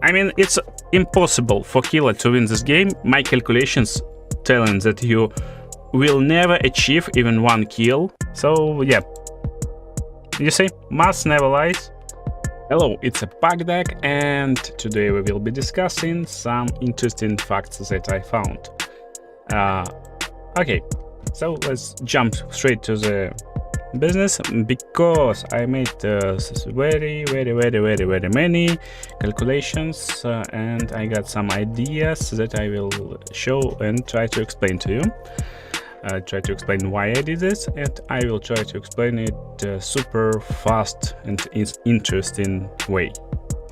I mean, it's impossible for killer to win this game. My calculations telling that you will never achieve even one kill. So yeah, you see, math never lies. Hello, it's a PugDuck, and today we will be discussing some interesting facts that I found. Okay, so let's jump straight to the business, because I made very many calculations, and I got some ideas that I will show and try to explain to you. Try to explain why I did this, and I will try to explain it super fast and interesting way.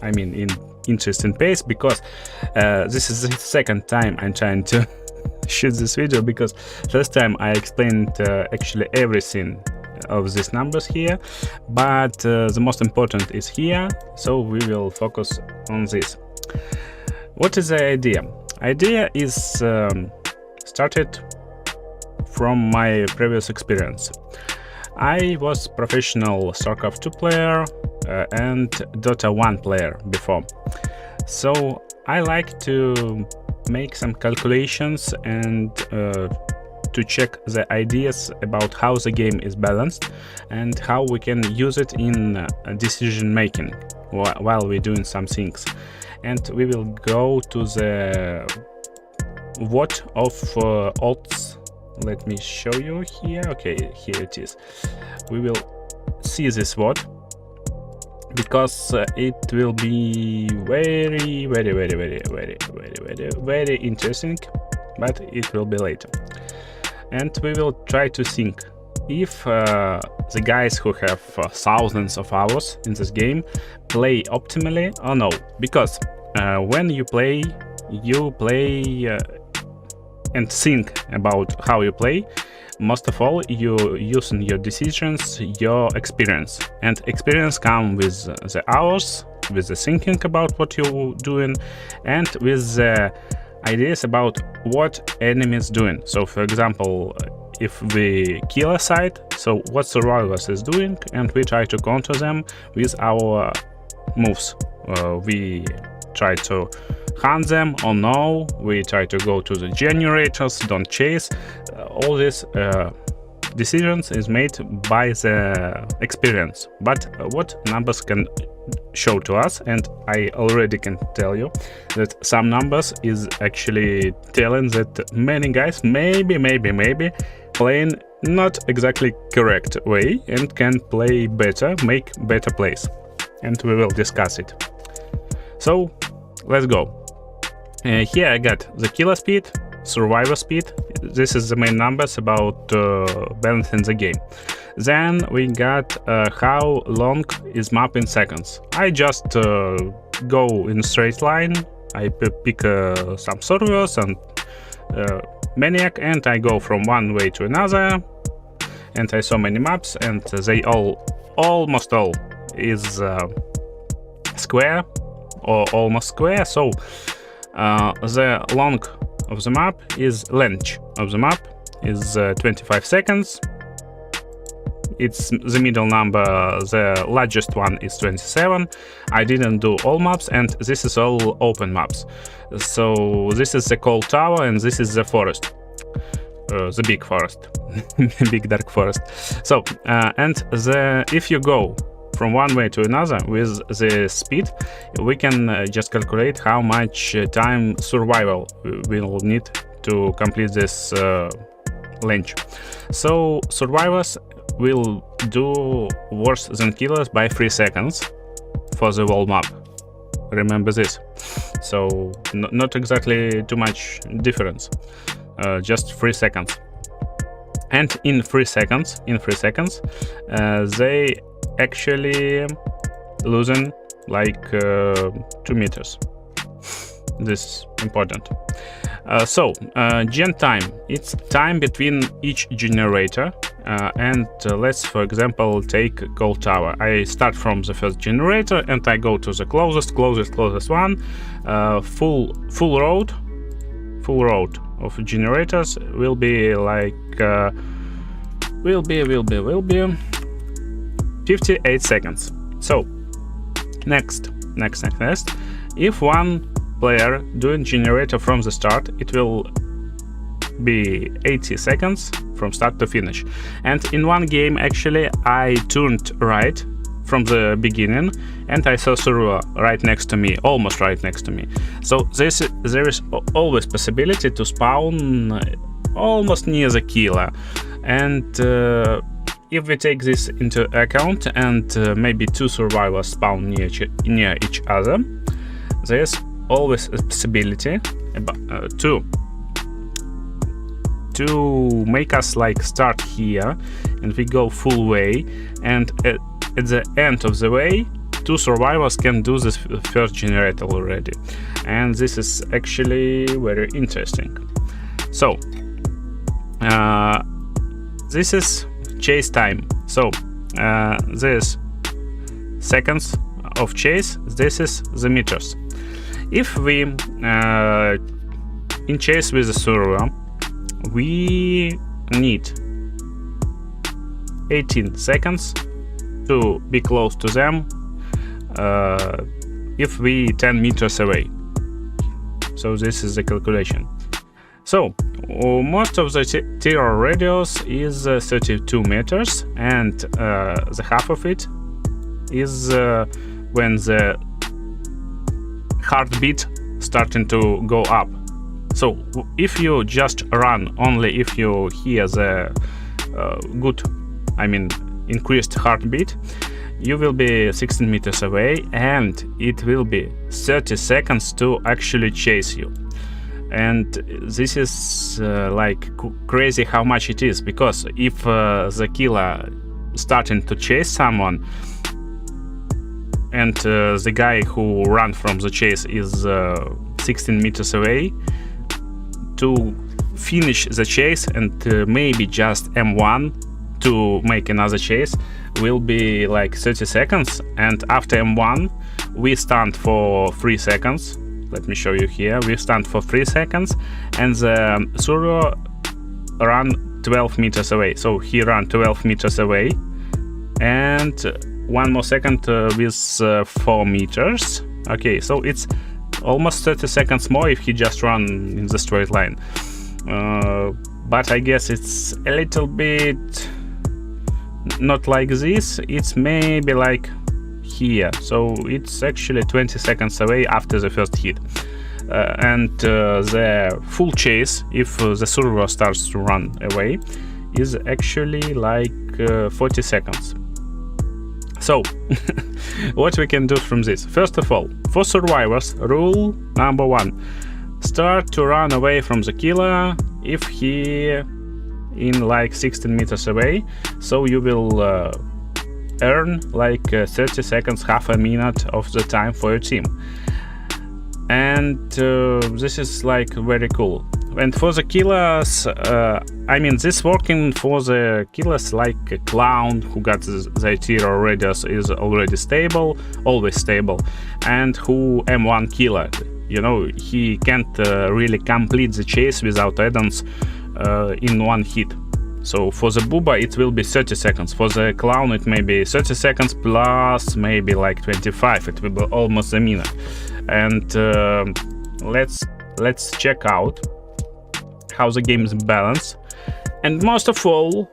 I mean, in interesting pace, because this is the second time I'm trying to shoot this video, because first time I explained actually everything of these numbers here, but the most important is here, so we will focus on this. What is the idea? Idea is started from my previous experience. I was professional StarCraft 2 player and Dota 1 player before, so I like to make some calculations and to check the ideas about how the game is balanced and how we can use it in decision making while we're doing some things. And we will go to the what of odds. Let me show you here. Okay, here it is. We will see this what, because it will be very interesting, but it will be later. And we will try to think if the guys who have thousands of hours in this game play optimally or no, because when you play and think about how you play, most of all you use in your decisions your experience, and experience comes with the hours, with the thinking about what you're doing, and with the ideas about what enemies doing. So for example, if we kill a side, so what survivors is doing, and we try to counter them with our moves. We try to hunt them or no, we try to go to the generators, don't chase. All these decisions is made by the experience, but what numbers can show to us, and I already can tell you that some numbers is actually telling that many guys maybe playing not exactly correct way and can play better, make better plays, and we will discuss it. So let's go. Here I got the killer speed, survivor speed. This is the main numbers about balancing the game. Then we got how long is map in seconds. I just go in straight line. I pick some servers and maniac, and I go from one way to another. And I saw many maps, and they almost all is square or almost square. So the long of the map is length of the map is 25 seconds. It's the middle number, the largest one is 27. I didn't do all maps, and this is all open maps. So this is the cold tower, and this is the forest, the big forest, big dark forest. So and if you go from one way to another with the speed, we can just calculate how much time survival we'll need to complete this length. So survivors will do worse than killers by 3 seconds for the whole map. Remember this. So not exactly too much difference, just 3 seconds. And in 3 seconds, they actually losing like 2 meters. This is important. So gen time, it's time between each generator, and let's for example take cold tower. I start from the first generator and I go to the closest one. Full road of generators will be like will be 58 seconds. So next If one player doing generator from the start, it will be 80 seconds from start to finish. And in one game, actually, I turned right from the beginning, and I saw server right next to me, almost right next to me. So there is always possibility to spawn almost near the killer. And if we take this into account and maybe two survivors spawn near each other, there's always a possibility to make us like start here and we go full way, and at the end of the way two survivors can do this first generator already, and this is actually very interesting. So this is chase time. So this seconds of chase, this is the meters. If we in chase with the server, we need 18 seconds to be close to them if we 10 meters away. So this is the calculation. So most of the terror radius is 32 meters, and the half of it is when the heartbeat starting to go up. So if you just run only if you hear the increased heartbeat, you will be 16 meters away, and it will be 30 seconds to actually chase you. And this is like crazy how much it is, because if the killer starting to chase someone and the guy who ran from the chase is 16 meters away, to finish the chase and maybe just M1 to make another chase will be like 30 seconds, and after M1 we stand for 3 seconds. Let me show you here. We stand for 3 seconds, and the server ran 12 meters away. So he ran 12 meters away, and 1 more second with 4 meters. Okay, so it's almost 30 seconds more if he just run in the straight line. But I guess it's a little bit not like this. It's maybe like here. So it's actually 20 seconds away after the first hit. And the full chase, if the server starts to run away, is actually like 40 seconds. So what we can do from this? First of all, for survivors, rule number 1: start to run away from the killer if he in like 16 meters away. So you will earn like 30 seconds, half a minute of the time for your team. And this is like very cool. And for the killers, this working for the killers like a clown who got the terror radius is already stable, always stable, and who M1 killer, you know, he can't really complete the chase without add-ons in one hit. So for the booba it will be 30 seconds, for the clown it may be 30 seconds plus maybe like 25, it will be almost a minute. And let's check out how the game is balanced. And most of all,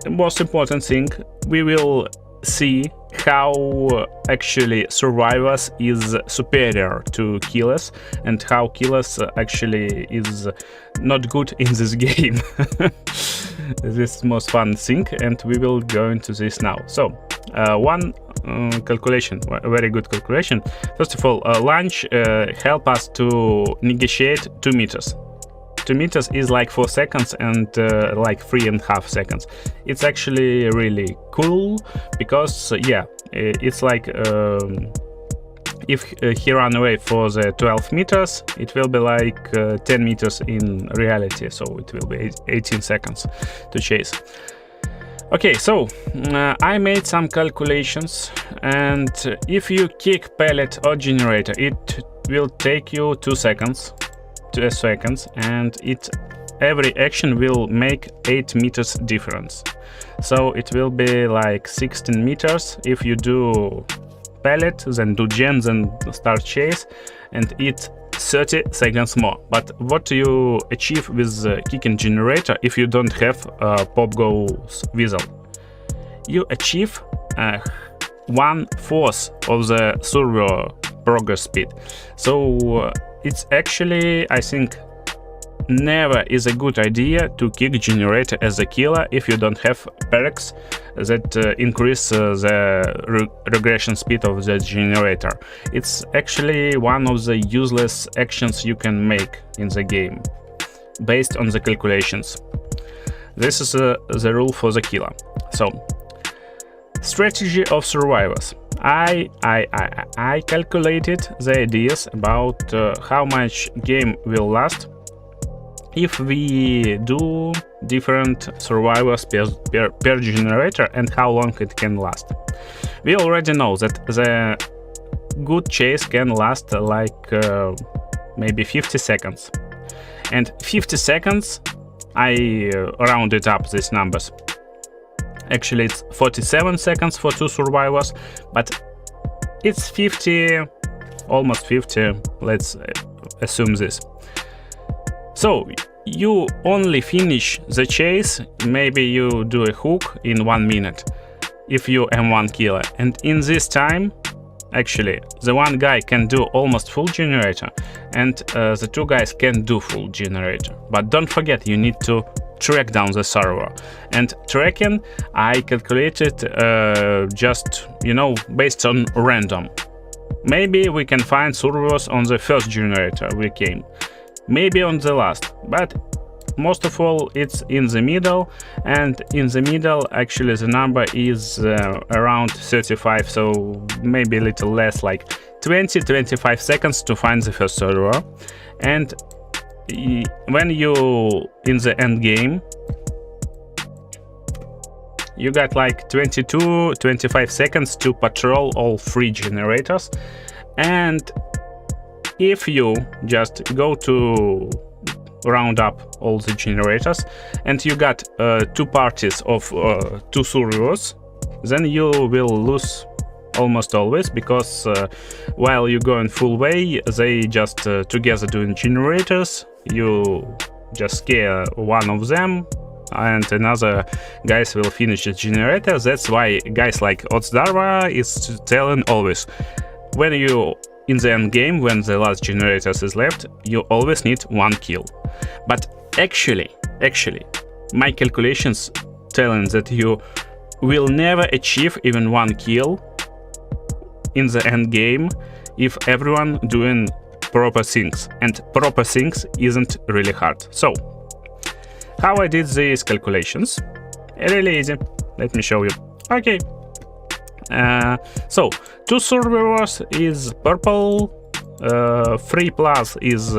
the most important thing, we will see how actually survivors is superior to killers, and how killers actually is not good in this game. This is most fun thing, and we will go into this now. So one calculation, a very good calculation. First of all, launch help us to negotiate 2 meters. 2 meters is like 4 seconds and like 3.5 seconds. It's actually really cool because it's like if he ran away for the 12 meters, it will be like 10 meters in reality, so it will be 18 seconds to chase. Okay, so I made some calculations, and if you kick pellet or generator, it will take you 2 seconds, and every action will make 8 meters difference. So it will be like 16 meters if you do pellet, then do gen, then start chase, and it's 30 seconds more. But what you achieve with kicking generator if you don't have PugDuck's whistle? You achieve 1/4 of the server progress speed. So it's actually, I think, never is a good idea to kick generator as a killer if you don't have perks that increase the regression speed of the generator. It's actually one of the useless actions you can make in the game based on the calculations. This is the rule for the killer. So, strategy of survivors. I calculated the ideas about how much game will last if we do different survivors per generator and how long it can last. We already know that the good chase can last like maybe 50 seconds. And 50 seconds, I rounded up these numbers. Actually, it's 47 seconds for 2 survivors, but it's 50, almost 50, let's assume this. So, you only finish the chase, maybe you do a hook in 1 minute, if you M1 killer. And in this time, actually, the one guy can do almost full generator, and the 2 guys can do full generator. But don't forget, you need to track down the server. And tracking, I calculated just, you know, based on random. Maybe we can find servers on the first generator we came, maybe on the last, but most of all it's in the middle, and in the middle actually the number is around 35, so maybe a little less, like 20-25 seconds to find the first server. And when you in the end game, you got like 22-25 seconds to patrol all 3 generators. And if you just go to round up all the generators and you got 2 parties of 2 servers, then you will lose almost always, because while you're going full way, they just together doing generators, you just scare one of them and another guys will finish the generator. That's why guys like otzdarva is telling always, when you in the end game, when the last generators is left, you always need 1 kill. But actually, my calculations telling that you will never achieve even 1 kill in the end game if everyone doing proper things, and proper things isn't really hard. So, how I did these calculations? Really easy. Let me show you. Okay. So 2 servers is purple, 3+ is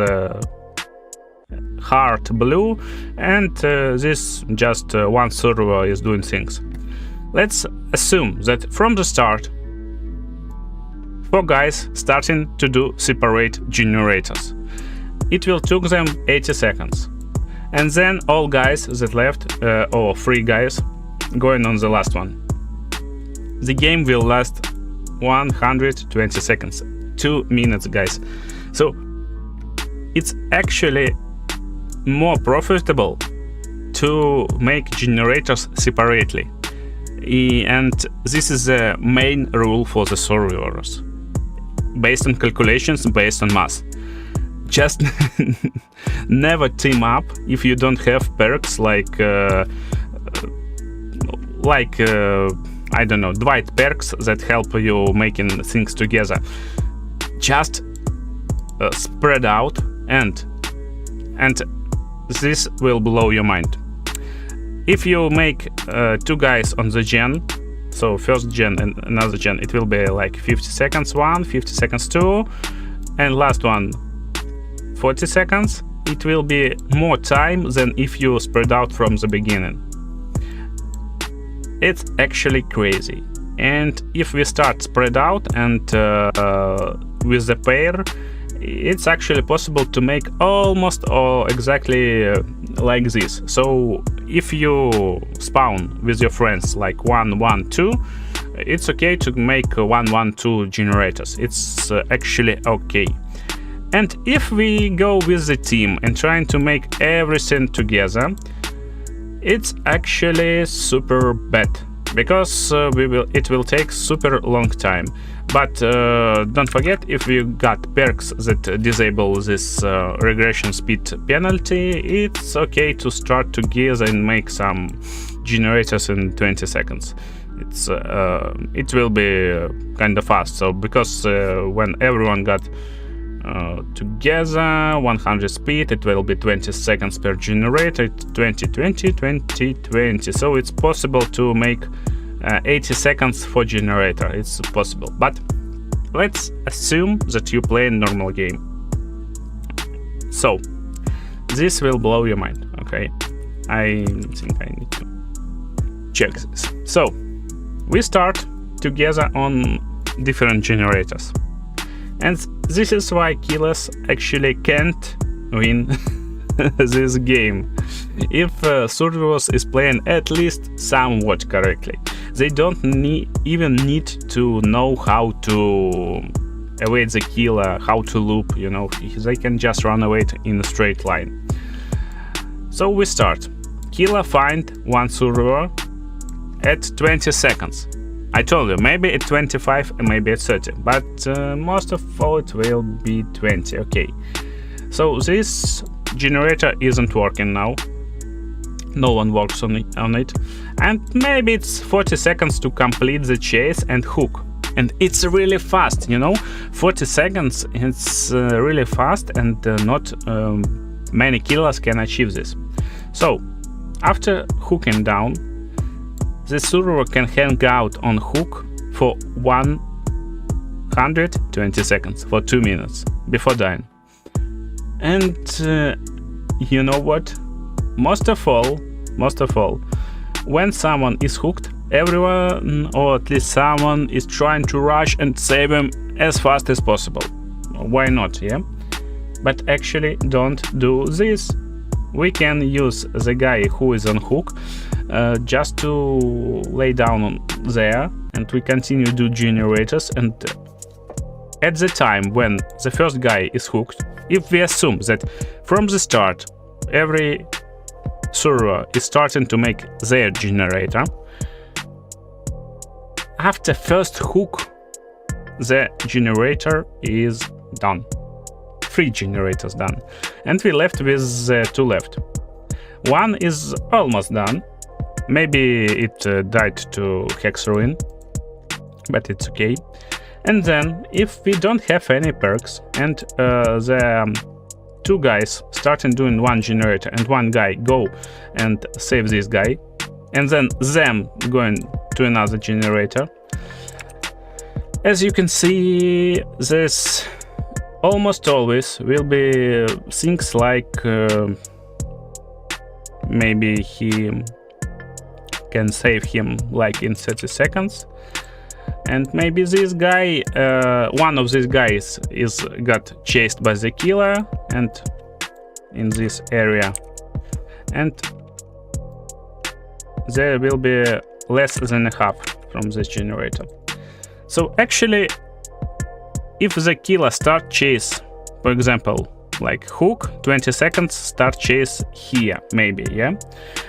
heart blue, and this just 1 server is doing things. Let's assume that from the start 4 guys starting to do separate generators. It will took them 80 seconds. And then all guys that left, or 3 guys, going on the last one. The game will last 120 seconds, 2 minutes, guys. So it's actually more profitable to make generators separately. And this is the main rule for the servers, based on calculations, based on math. Just never team up if you don't have perks like I don't know, Dwight perks that help you making things together. Just spread out, and this will blow your mind. If you make 2 guys on the gen, so first gen and another gen, it will be like 50 seconds 1, 50 seconds 2, and last one 40 seconds. It will be more time than if you spread out from the beginning. It's actually crazy. And if we start spread out and with the pair, it's actually possible to make almost exactly like this. So if you spawn with your friends like 1, 1, 2, It's okay to make 112 generators. It's actually okay. And if we go with the team and trying to make everything together, it's actually super bad, because it will take super long time. But don't forget, if you got perks that disable this regression speed penalty, it's okay to start together and make some generators in 20 seconds. It will be kind of fast. So because when everyone got together 100 speed, it will be 20 seconds per generator. 20 20 20 20, so it's possible to make 80 seconds for generator. It's possible, but let's assume that you play a normal game. So this will blow your mind. Okay, I think I need to check this. So we start together on different generators, and this is why killers actually can't win this game. If Survivors is playing at least somewhat correctly, they don't even need to know how to evade the killer, how to loop, you know, they can just run away in a straight line. So we start. Killer find one survivor at 20 seconds. I told you, maybe at 25 and maybe at 30, but most of all it will be 20, okay. So this generator isn't working now. No one works on it. And maybe it's 40 seconds to complete the chase and hook. And it's really fast, you know, 40 seconds, it's really fast, and not many killers can achieve this. So after hooking down, the survivor can hang out on hook for 120 seconds, for 2 minutes, before dying. And you know what? Most of all, when someone is hooked, everyone, or at least someone, is trying to rush and save him as fast as possible. Why not, yeah? But actually don't do this. We can use the guy who is on hook just to lay down on there, and we continue to do generators. And at the time when the first guy is hooked, if we assume that from the start every survivor is starting to make their generator, after first hook the generator is done. 3 generators done, and we left with 2 left. One is almost done. Maybe it died to hex ruin, but it's okay. And then if we don't have any perks, and the 2 guys starting doing 1 generator and 1 guy go and save this guy, and then them going to another generator, as you can see, this almost always will be things like maybe he can save him like in 30 seconds, and maybe this guy, one of these guys got chased by the killer and in this area, and there will be less than a half from this generator. So actually, if the killer start chase, for example, like hook, 20 seconds, start chase here, maybe, yeah?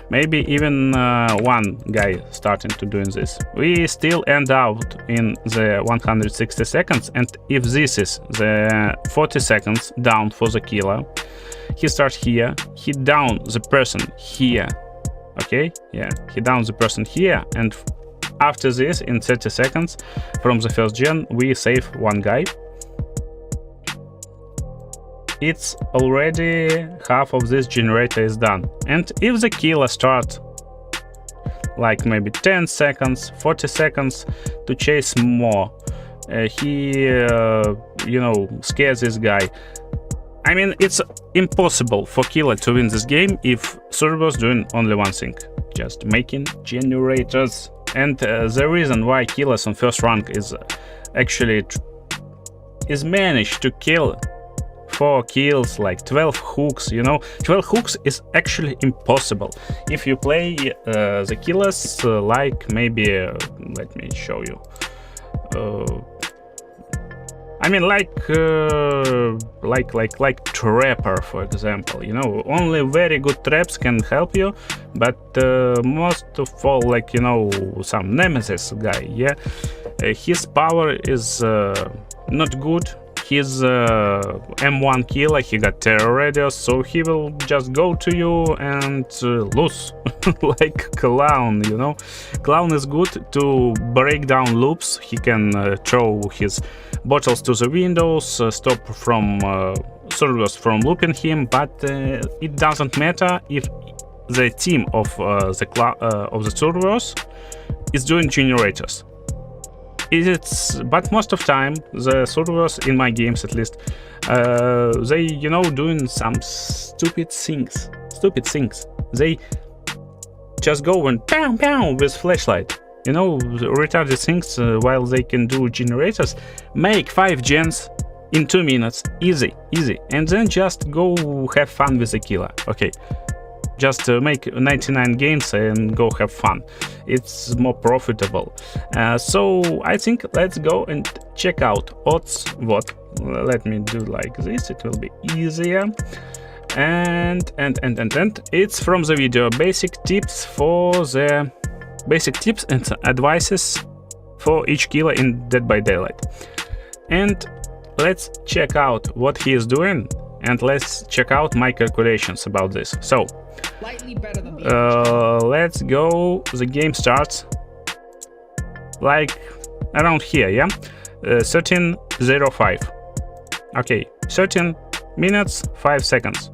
Maybe even 1 guy starting to doing this. We still end out in the 160 seconds, and if this is the 40 seconds down for the killer, he starts here, he down the person here, okay? Yeah, he down the person here, and after this, in 30 seconds from the first gen, we save 1 guy. It's already half of this generator is done. And if the killer starts like maybe 10 seconds, 40 seconds to chase more, he, you know, scares this guy. I mean, it's impossible for killer to win this game if survivors doing only one thing, just making generators. And the reason why killers on first rank is actually managed to kill 4 kills, like 12 hooks, you know. 12 hooks is actually impossible if you play the killers like maybe let me show you. I mean, like trapper, for example, you know. Only very good traps can help you, but most of all, like, you know, some nemesis guy, yeah, his power is not good. He's M1 killer, he got terror radius, so he will just go to you and lose like clown, you know. Clown is good to break down loops. He can throw his bottles to the windows, stop from servers from looping him, but it doesn't matter if the team of the servers is doing generators. But most of time the servers in my games, at least, they, you know, doing some stupid things. They just go and pow pow with flashlight, you know, retarded things, while they can do generators, make 5 gens in 2 minutes, easy, and then just go have fun with the killer. Okay, just make 99 games and go have fun. It's more profitable. So I think let's go and check out odds. What? Let me do like this, it will be easier. And it's from the video basic tips and advices for each killer in Dead by Daylight. And let's check out what he is doing, and let's check out my calculations about this. So let's go. The game starts like around here, yeah, 13:05. Okay, 13 minutes 5 seconds.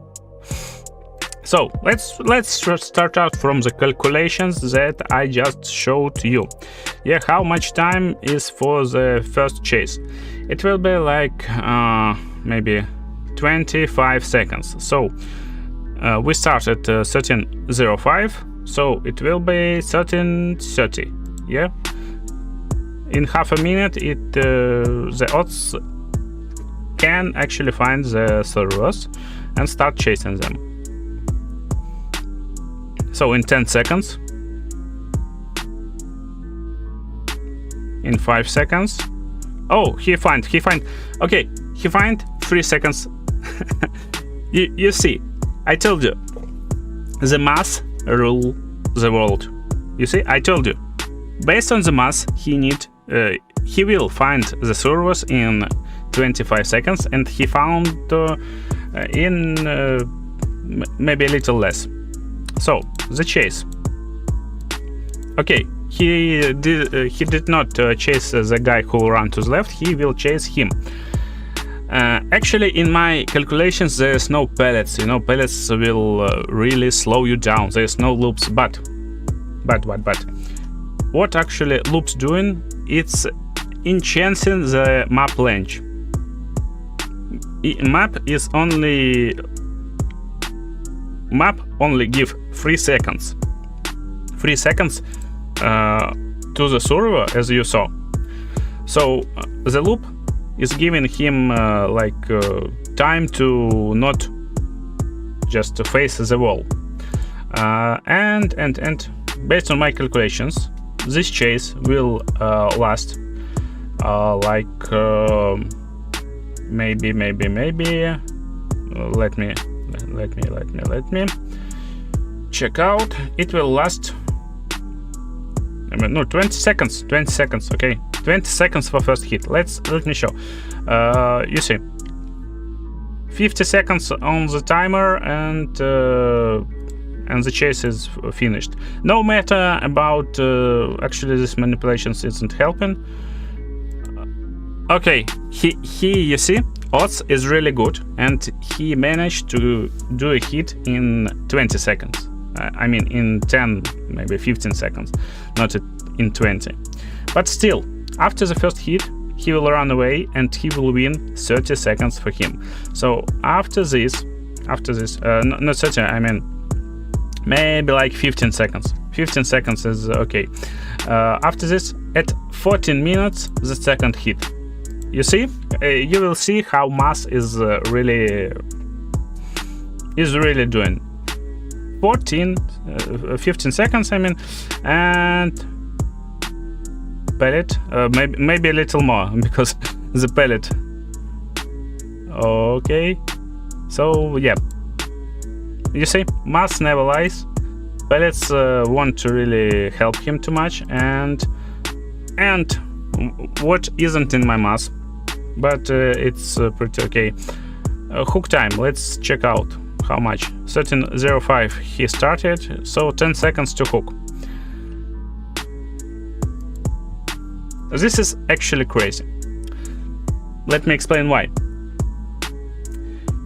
So let's start out from the calculations that I just showed you. Yeah, how much time is for the first chase? It will be like maybe 25 seconds. So we start at 13:05, so it will be 13:30. Yeah, in half a minute the odds can actually find the servers and start chasing them. So in 10 seconds, in 5 seconds. Oh, he find. Okay, he find 3 seconds. You see, I told you, the mass rule the world. You see, I told you, based on the mass, he will find the servers in 25 seconds, and he found in maybe a little less. So the chase. Okay, he did not chase the guy who ran to the left. He will chase him. Actually, in my calculations, there's no pellets. You know, pellets will really slow you down. There's no loops, but what actually loops doing? It's enhancing the map length. Map only give 3 seconds. 3 seconds to the server, as you saw. So the loop is giving him time to not just face the wall. And based on my calculations, this chase will last maybe. Let me check out. It will last. No, 20 seconds. 20 seconds. Okay, 20 seconds for first hit. Let me show. You see, 50 seconds on the timer, and the chase is finished. No matter about actually this manipulations isn't helping. Okay, you see, odds is really good, and he managed to do a hit in 20 seconds. I mean, in 10, maybe 15 seconds, not in 20. But still, after the first hit, he will run away, and he will win 30 seconds for him. So after this, not 30, I mean, maybe like 15 seconds. 15 seconds is okay. After this, at 14 minutes, the second hit. You see, you will see how mass is really doing. 15 seconds, I mean, and pellet, maybe a little more because the pellet. Okay, so yeah, you see, mass never lies. Pellets want to really help him too much, and what isn't in my mass, but it's pretty okay. Hook time, let's check out how much. 13:05 he started, so 10 seconds to hook. This is actually crazy. Let me explain why.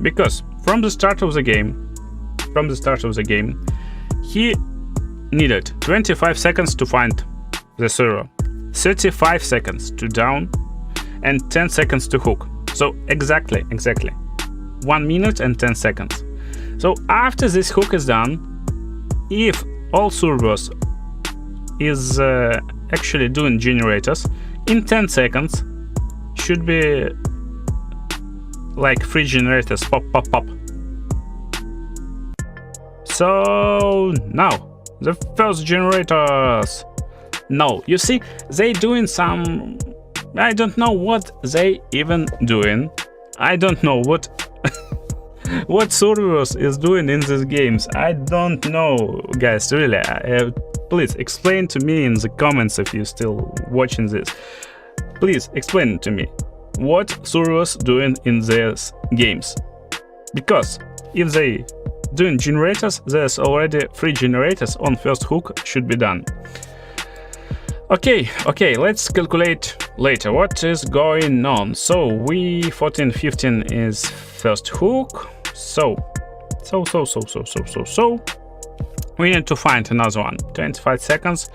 Because from the start of the game, he needed 25 seconds to find the server, 35 seconds to down, and 10 seconds to hook. So exactly 1 minute and 10 seconds. So after this hook is done, if all servers is actually doing generators, in 10 seconds should be like 3 generators pop. So now the first generators. No, you see, they doing some, I don't know what they even doing. I don't know what what servers is doing in these games. I don't know, guys, really. Please explain to me in the comments if you're still watching this. Please explain to me what servers doing in these games. Because if they doing generators, there's already 3 generators on first hook should be done. Okay, let's calculate later what is going on. So we 14:15 is first hook. So we need to find another one. 25 seconds.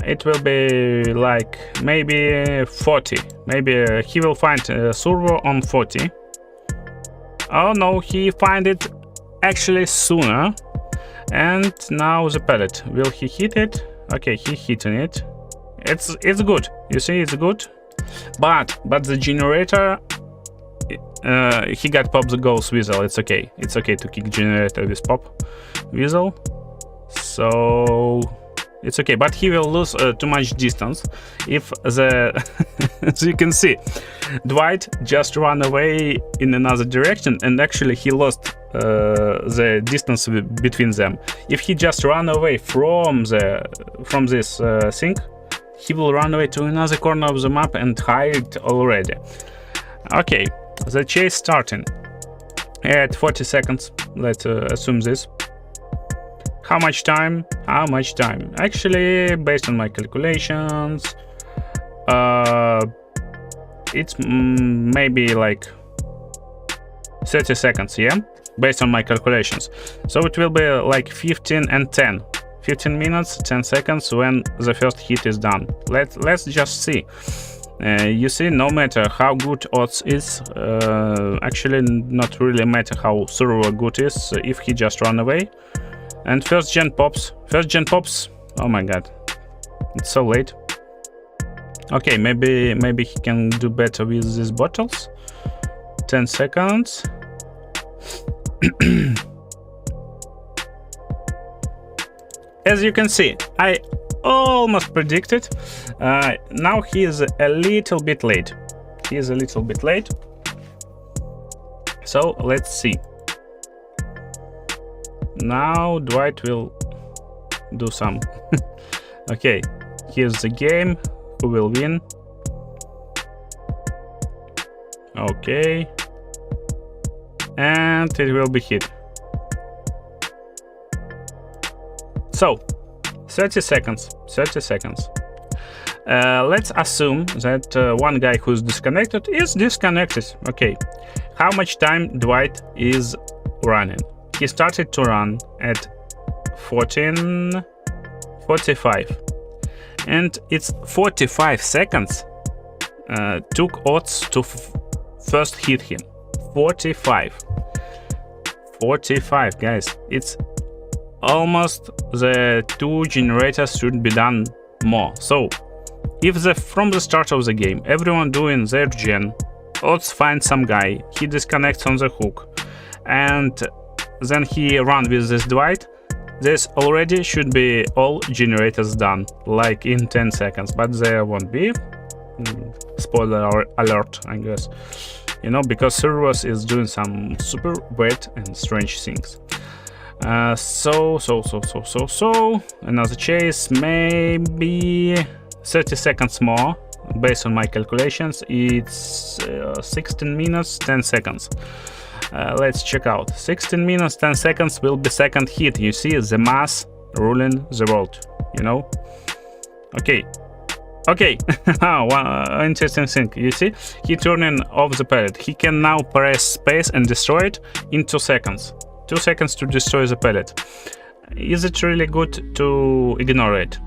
It will be like maybe 40. Maybe he will find a server on 40. Oh no, he find it actually sooner. And now the pellet. Will he hit it? Okay, he hitting it. It's good. You see, it's good. But the generator, he got pop the ghost whistle. It's okay. It's okay to kick generator with pop whistle. So it's okay. But he will lose too much distance if the as you can see, Dwight just ran away in another direction, and actually he lost the distance between them. If he just ran away from this thing, he will run away to another corner of the map and hide already. Okay, the chase starting at 40 seconds. Let's assume this. How much time? Actually, based on my calculations, it's maybe like 30 seconds, yeah? Based on my calculations. So it will be like 15 and 10. 15 minutes, 10 seconds when the first hit is done. Let's just see. You see, no matter how good odds is, actually not really matter how server good is if he just run away. And first gen pops. Oh my god, it's so late. Okay, maybe he can do better with these bottles. 10 seconds. As you can see, I almost predicted. Now he is a little bit late. So let's see. Now Dwight will do some. Okay, here's the game. Who will win? Okay. And it will be hit. So, 30 seconds. Let's assume that one guy who's disconnected is disconnected. Okay. How much time Dwight is running? He started to run at 14:45. And it's 45 seconds took odds to first hit him. 45, guys. It's almost the 2 generators should be done more. So if from the start of the game everyone doing their gen, Oz finds some guy, he disconnects on the hook, and then he run with this divide, this already should be all generators done, like in 10 seconds, but there won't be. Spoiler alert, I guess. You know, because Servus is doing some super weird and strange things. So another chase, maybe 30 seconds more. Based on my calculations, it's 16 minutes 10 seconds. Let's check out. 16 minutes 10 seconds will be second hit. You see the mass ruling the world, you know. Okay, one interesting thing, you see, he turning off the pellet. He can now press space and destroy it in 2 seconds. 2 seconds to destroy the pellet. Is it really good to ignore it?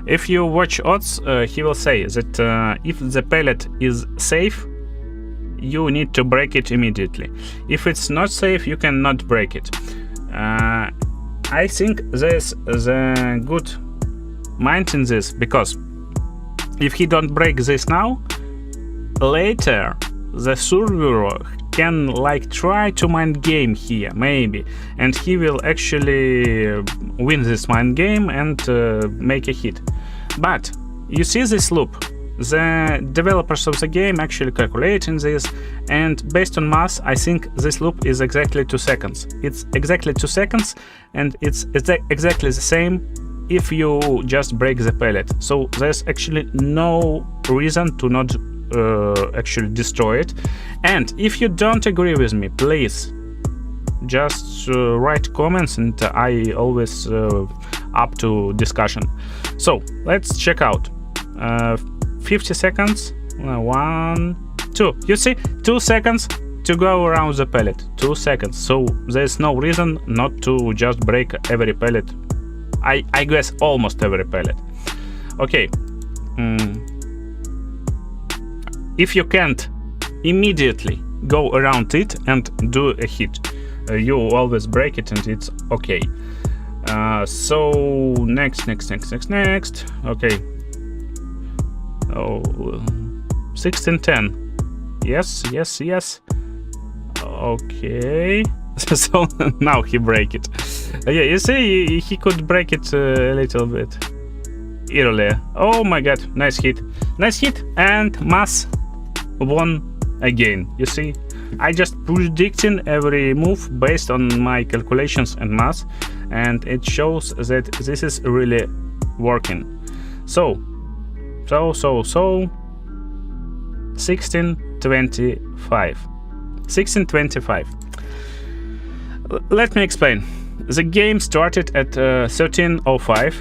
If you watch Oz, he will say that if the pellet is safe, you need to break it immediately. If it's not safe, you cannot break it. I think there's the good mind in this, because if he don't break this now, later the server can like try to mind game here, maybe, and he will actually win this mind game and make a hit. But you see this loop, the developers of the game actually calculating this, and based on math, I think this loop is exactly 2 seconds. It's exactly 2 seconds, and it's exactly the same if you just break the pellet. So there's actually no reason to not actually destroy it. And if you don't agree with me, please just write comments, and I always up to discussion. So let's check out 50 seconds, 1, 2, you see, 2 seconds to go around the pellet, 2 seconds. So there's no reason not to just break every pellet. I guess almost every pellet. Okay, if you can't immediately go around it and do a hit, you always break it and it's okay. So next. Okay. Oh, 16:10. Yes. Okay. So now he break it. Yeah, you see, he could break it a little bit earlier. Oh my god, nice hit, and mass won again. You see, I just predicting every move based on my calculations and math, and it shows that this is really working. So 16:25. Let me explain. The game started at 13:05,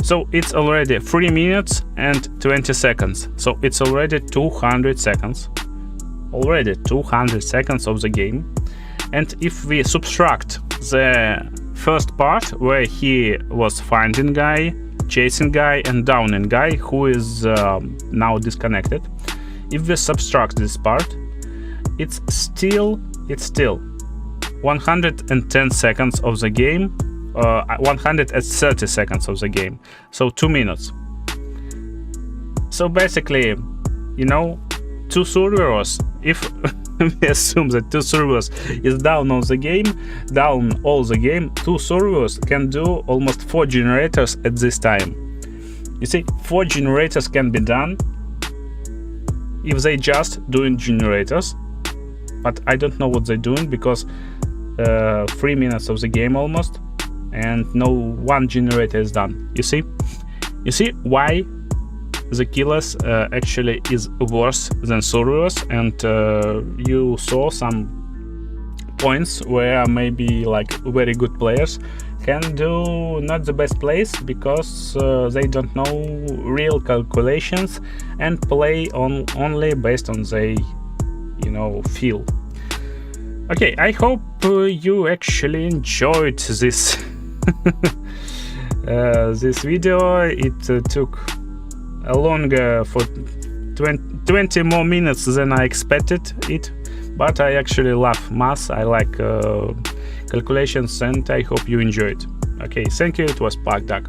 so it's already 3 minutes and 20 seconds. So it's already 200 seconds. Already 200 seconds of the game. And if we subtract the first part where he was finding guy, chasing guy, and downing guy, who is now disconnected, if we subtract this part, it's still 110 seconds of the game, 130 seconds of the game, so 2 minutes. So basically, you know, 2 servers, if we assume that 2 servers is down on the game, down all the game, 2 servers can do almost 4 generators at this time. You see, 4 generators can be done if they just doing generators, but I don't know what they're doing, because 3 minutes of the game almost, and no 1 generator is done. You see why the killers actually is worse than servers, and you saw some points where maybe like very good players can do not the best plays, because they don't know real calculations and play on only based on they, you know, feel. Okay, I hope you actually enjoyed this this video. It took a longer for 20 more minutes than I expected it, but I actually love math. I like calculations, and I hope you enjoyed. Okay, thank you. It was PugDuck.